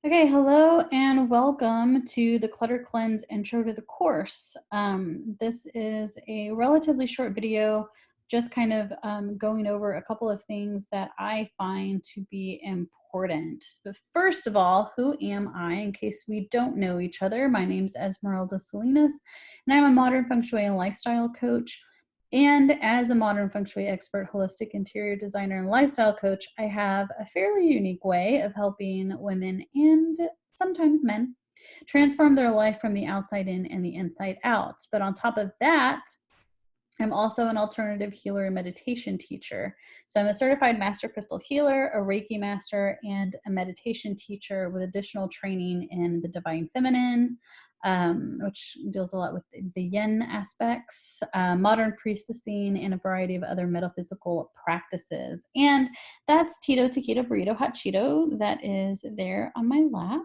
Okay, hello and welcome to the Clutter Cleanse Intro to the course. This is a relatively short video, just kind of going over a couple of things that I find to be important. But first of all, who am I in case we don't know each other? My name's Esmeralda Salinas, and I'm a modern feng shui and lifestyle coach. And as a modern feng shui expert, holistic interior designer, and lifestyle coach, I have a fairly unique way of helping women and sometimes men transform their life from the outside in and the inside out. But on top of that, I'm also an alternative healer and meditation teacher. So I'm a certified master crystal healer, a Reiki master, and a meditation teacher with additional training in the divine feminine, which deals a lot with the yin aspects, modern priestessing, and a variety of other metaphysical practices. And that's Tito Taquito Burrito Hot Cheeto that is there on my lap.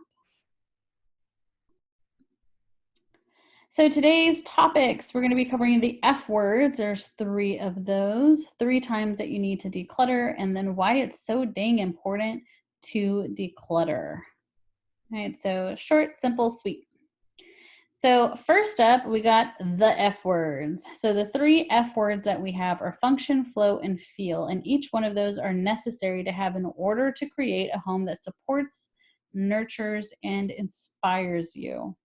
So today's topics, we're going to be covering the F words. There's 3 of those, 3 times that you need to declutter, and then why it's so dang important to declutter. All right, so short, simple, sweet. So first up, we got the F words. So the 3 F words that we have are function, flow, and feel, and each one of those are necessary to have in order to create a home that supports, nurtures, and inspires you.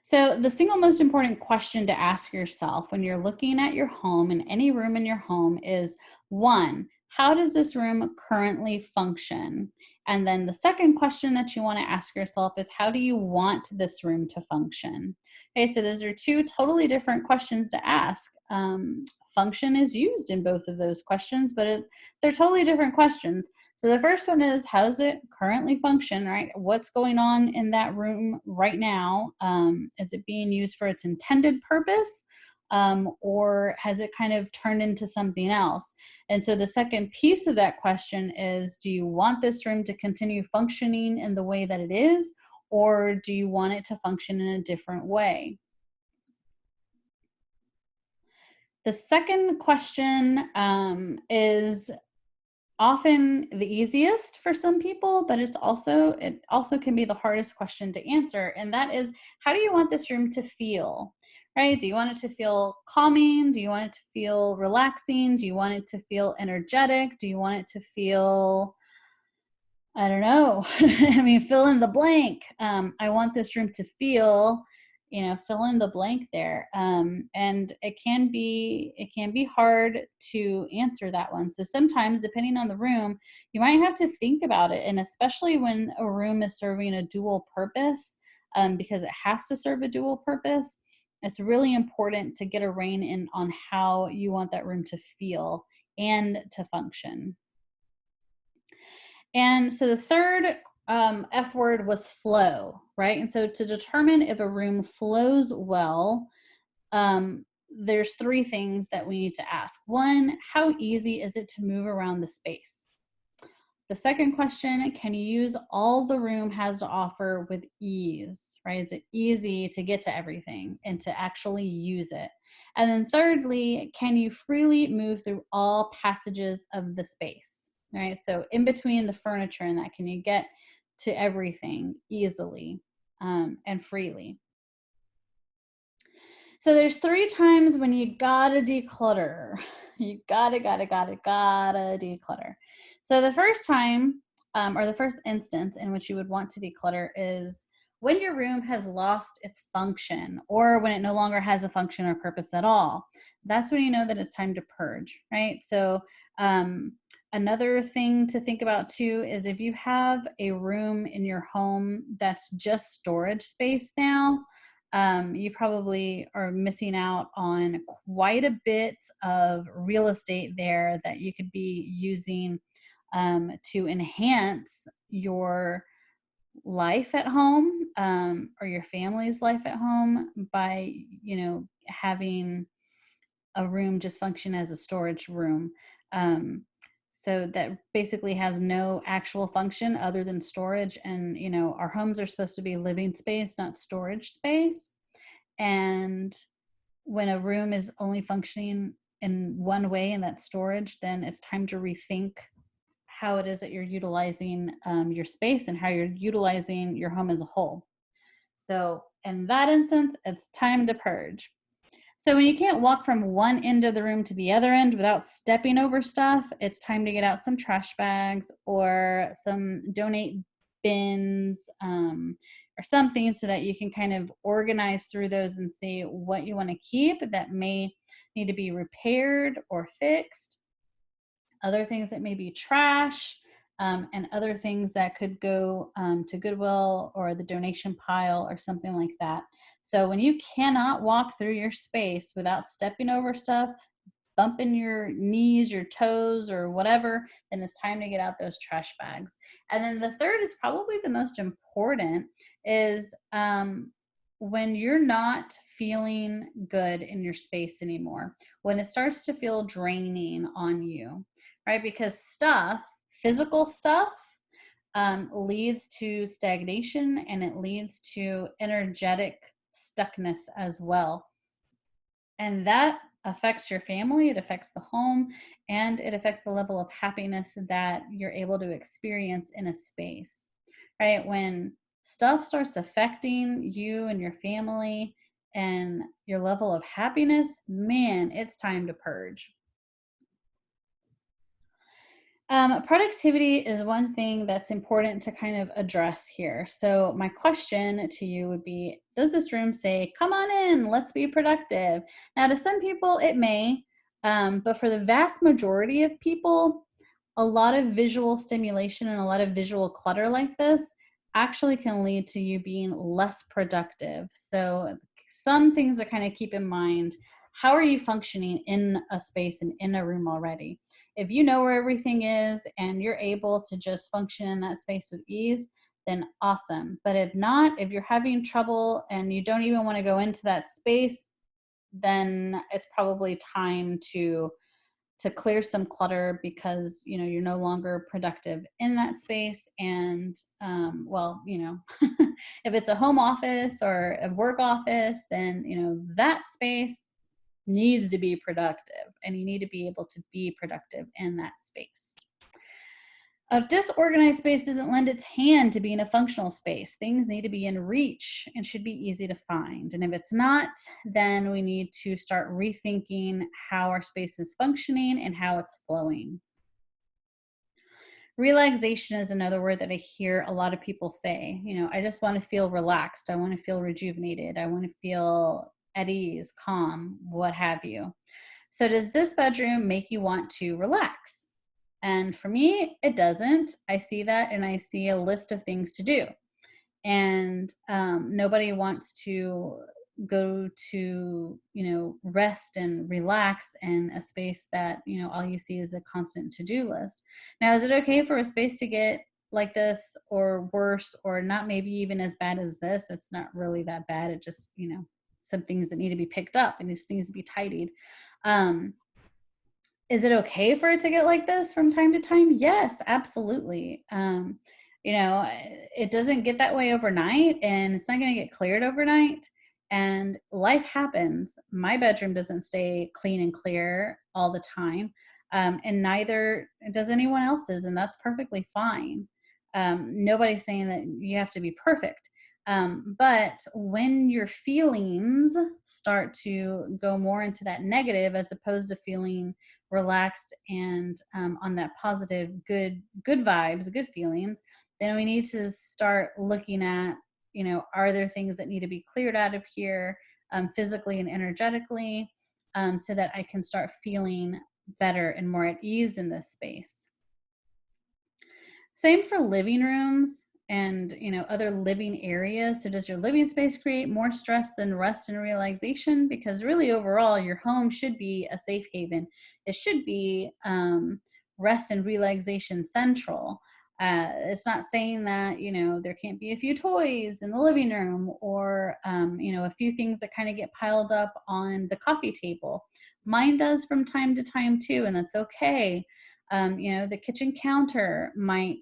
So, the single most important question to ask yourself when you're looking at your home and any room in your home is 1, how does this room currently function? And then the second question that you want to ask yourself is, how do you want this room to function? Okay, so those are 2 totally different questions to ask. Function is used in both of those questions, but they're totally different questions. So the first one is, how's it currently function, right? What's going on in that room right now? Is it being used for its intended purpose? Or has it kind of turned into something else? And so the second piece of that question is, do you want this room to continue functioning in the way that it is? Or do you want it to function in a different way? The second question is often the easiest for some people, but it also can be the hardest question to answer, and that is, how do you want this room to feel? Right? Do you want it to feel calming? Do you want it to feel relaxing? Do you want it to feel energetic? Do you want it to feel, I don't know. I mean, fill in the blank. I want this room to feel, fill in the blank there. And it can be hard to answer that one. So sometimes, depending on the room, you might have to think about it. And especially when a room is serving a dual purpose, because it has to serve a dual purpose, it's really important to get a rein in on how you want that room to feel and to function. And so the third F word was flow, right? And so to determine if a room flows well, there's 3 things that we need to ask. 1, how easy is it to move around the space? The second question, can you use all the room has to offer with ease, right? Is it easy to get to everything and to actually use it? And then thirdly, can you freely move through all passages of the space, right? So in between the furniture and that, can you get to everything easily and freely? So there's 3 times when you gotta declutter. You gotta declutter. So the first time, or the first instance in which you would want to declutter is when your room has lost its function or when it no longer has a function or purpose at all. That's when you know that it's time to purge, right? So another thing to think about too is if you have a room in your home that's just storage space now, you probably are missing out on quite a bit of real estate there that you could be using to enhance your life at home, or your family's life at home by, having a room just function as a storage room. Um, so that basically has no actual function other than storage. And, our homes are supposed to be living space, not storage space. And when a room is only functioning in one way, and that's storage, then it's time to rethink how it is that you're utilizing your space and how you're utilizing your home as a whole. So in that instance, it's time to purge. So when you can't walk from one end of the room to the other end without stepping over stuff, it's time to get out some trash bags or some donate bins, or something, so that you can kind of organize through those and see what you want to keep that may need to be repaired or fixed, other things that may be trash, and other things that could go to Goodwill or the donation pile or something like that. So when you cannot walk through your space without stepping over stuff, bumping your knees, your toes, or whatever, then it's time to get out those trash bags. And then the third is probably the most important, is when you're not feeling good in your space anymore, when it starts to feel draining on you, right? Because stuff, physical stuff, leads to stagnation, and it leads to energetic stuckness as well. And that affects your family, it affects the home, and it affects the level of happiness that you're able to experience in a space, right? When stuff starts affecting you and your family and your level of happiness, man, it's time to purge. Productivity is one thing that's important to kind of address here. So, my question to you would be, does this room say, come on in, let's be productive? Now, to some people, it may, but for the vast majority of people, a lot of visual stimulation and a lot of visual clutter like this actually can lead to you being less productive. So, some things to kind of keep in mind: how are you functioning in a space and in a room already? If you know where everything is and you're able to just function in that space with ease, then awesome. But if not, if you're having trouble and you don't even want to go into that space, then it's probably time to clear some clutter, because you're no longer productive in that space. And well, if it's a home office or a work office, then that space needs to be productive, and you need to be able to be productive in that space. A disorganized space doesn't lend its hand to being a functional space. Things need to be in reach and should be easy to find. And if it's not, then we need to start rethinking how our space is functioning and how it's flowing. Relaxation is another word that I hear a lot of people say. I just want to feel relaxed. I want to feel rejuvenated. I want to feel at ease, calm, what have you. So does this bedroom make you want to relax? And for me, it doesn't. I see that and I see a list of things to do. And nobody wants to go to, rest and relax in a space that, all you see is a constant to-do list. Now, is it okay for a space to get like this or worse, or not maybe even as bad as this? It's not really that bad. It just, some things that need to be picked up and these things to be tidied. Is it okay for it to get like this from time to time? Yes, absolutely. It doesn't get that way overnight, and it's not going to get cleared overnight. And life happens. My bedroom doesn't stay clean and clear all the time, and neither does anyone else's, and that's perfectly fine. Nobody's saying that you have to be perfect. But when your feelings start to go more into that negative, as opposed to feeling relaxed and on that positive, good vibes, good feelings, then we need to start looking at, are there things that need to be cleared out of here, physically and energetically, so that I can start feeling better and more at ease in this space. Same for living rooms and other living areas. So does your living space create more stress than rest and relaxation? Because really overall, your home should be a safe haven. It should be rest and relaxation central. It's not saying that there can't be a few toys in the living room, or a few things that kind of get piled up on the coffee table. Mine does from time to time too, and that's okay. The kitchen counter might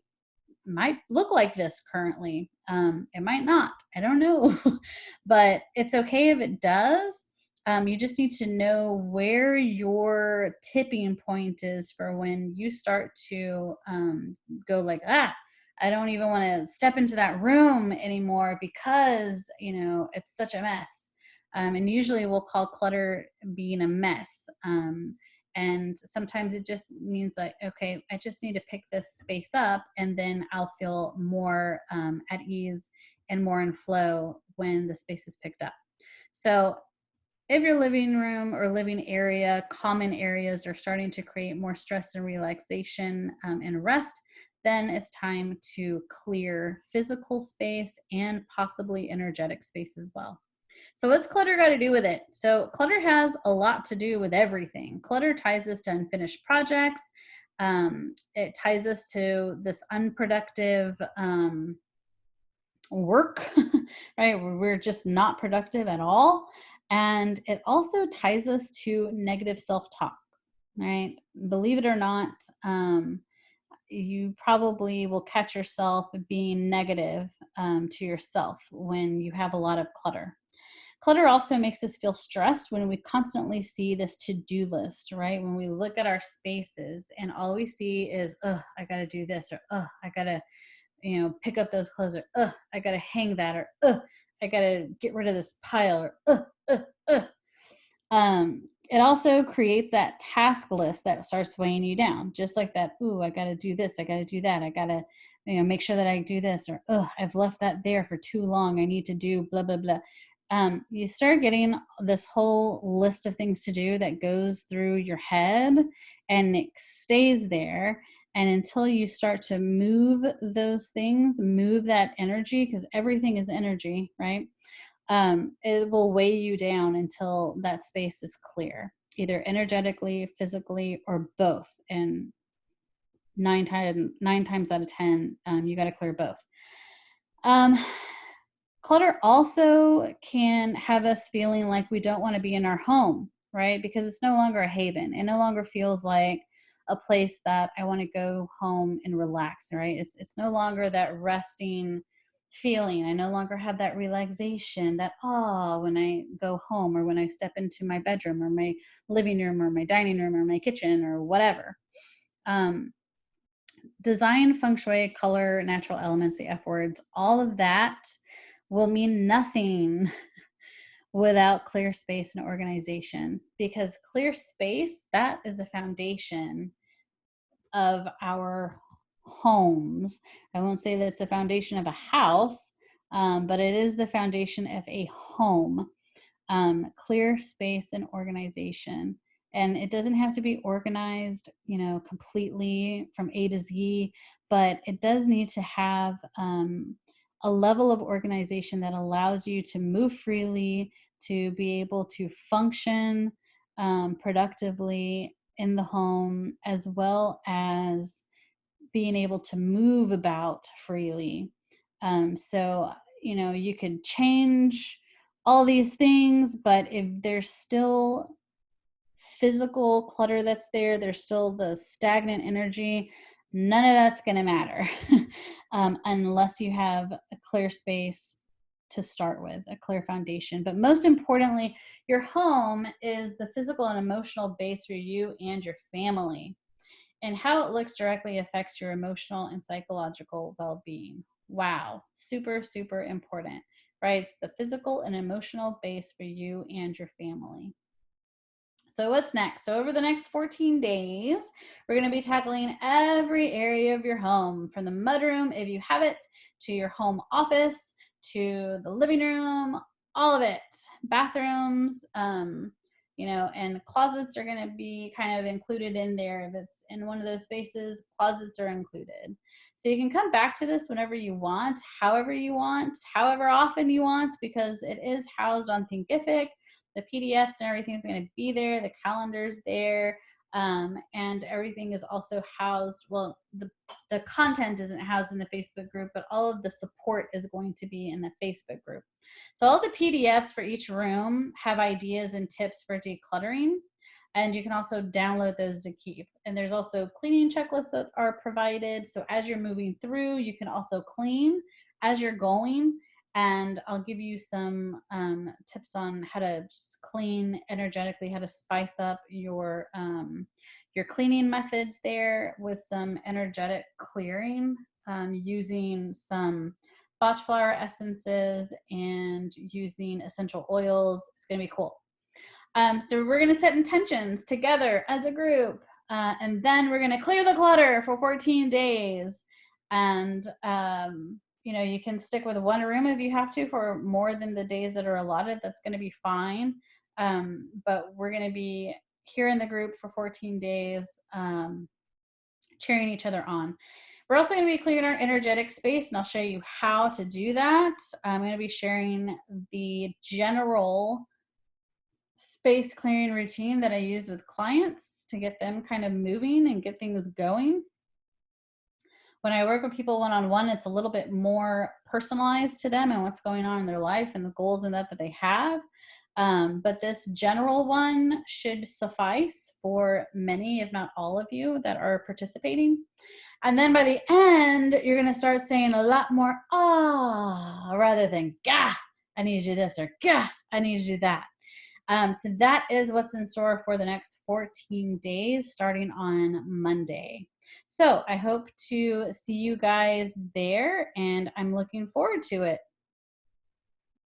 look like this currently. It might not. I don't know. But it's okay if it does. You just need to know where your tipping point is for when you start to go like, I don't even want to step into that room anymore because, it's such a mess. And usually we'll call clutter being a mess. And sometimes it just means like, okay, I just need to pick this space up, and then I'll feel more at ease and more in flow when the space is picked up. So if your living room or living area, common areas are starting to create more stress and relaxation and rest, then it's time to clear physical space and possibly energetic space as well. So what's clutter got to do with it? So clutter has a lot to do with everything. Clutter ties us to unfinished projects. It ties us to this unproductive work, right? We're just not productive at all. And it also ties us to negative self-talk, right? Believe it or not, you probably will catch yourself being negative to yourself when you have a lot of clutter. Clutter also makes us feel stressed when we constantly see this to-do list, right? When we look at our spaces and all we see is, oh, I got to do this, or oh, I got to pick up those clothes, or I gotta hang that, or I gotta get rid of this pile, or it also creates that task list that starts weighing you down, just like that. Ooh, I gotta do this, I gotta do that, I gotta make sure that I do this, or I've left that there for too long, I need to do blah blah blah. You start getting this whole list of things to do that goes through your head, and it stays there. And until you start to move those things, move that energy, because everything is energy, right? It will weigh you down until that space is clear, either energetically, physically, or both. And nine times out of 10, you got to clear both. Um, Clutter also can have us feeling like we don't want to be in our home, right? Because it's no longer a haven. It no longer feels like a place that I want to go home and relax, right? It's no longer that resting feeling. I no longer have that relaxation, that when I go home, or when I step into my bedroom or my living room or my dining room or my kitchen or whatever. Design, feng shui, color, natural elements, the F words, all of that will mean nothing without clear space and organization, because clear space, that is the foundation of our homes. I won't say that it's the foundation of a house, but it is the foundation of a home. Clear space and organization. And it doesn't have to be organized, completely from A to Z, but it does need to have a level of organization that allows you to move freely, to be able to function productively in the home, as well as being able to move about freely. So, you could change all these things, but if there's still physical clutter that's there, there's still the stagnant energy, none of that's going to matter unless you have a clear space to start with, a clear foundation. But most importantly, your home is the physical and emotional base for you and your family. And how it looks directly affects your emotional and psychological well-being. Wow, super, super important, right? It's the physical and emotional base for you and your family. So what's next? So over the next 14 days, we're going to be tackling every area of your home, from the mudroom, if you have it, to your home office, to the living room, all of it, bathrooms, and closets are going to be kind of included in there. If it's in one of those spaces, closets are included. So you can come back to this whenever you want, however often you want, because it is housed on Thinkific. The PDFs and everything is going to be there. The calendar's there. And everything is also housed. Well, the content isn't housed in the Facebook group, but all of the support is going to be in the Facebook group. So all the PDFs for each room have ideas and tips for decluttering. And you can also download those to keep. And there's also cleaning checklists that are provided. So as you're moving through, you can also clean as you're going. and I'll give you some tips on how to just clean energetically, how to spice up your cleaning methods there with some energetic clearing, using some Bach flower essences and using essential oils. It's going to be cool. So we're going to set intentions together as a group, and then we're going to clear the clutter for 14 days. And you know, you can stick with one room if you have to for more than the days that are allotted. That's going to be fine. But we're going to be here in the group for 14 days, cheering each other on. We're also going to be clearing our energetic space, and I'll show you how to do that. I'm going to be sharing the general space clearing routine that I use with clients to get them kind of moving and get things going. When I work with people one-on-one, it's a little bit more personalized to them and what's going on in their life and the goals and that they have. But this general one should suffice for many, if not all of you that are participating. And then by the end, you're going to start saying a lot more ah rather than gah, I need to do this, or gah, I need to do that. So that is what's in store for the next 14 days starting on Monday. So I hope to see you guys there, and I'm looking forward to it.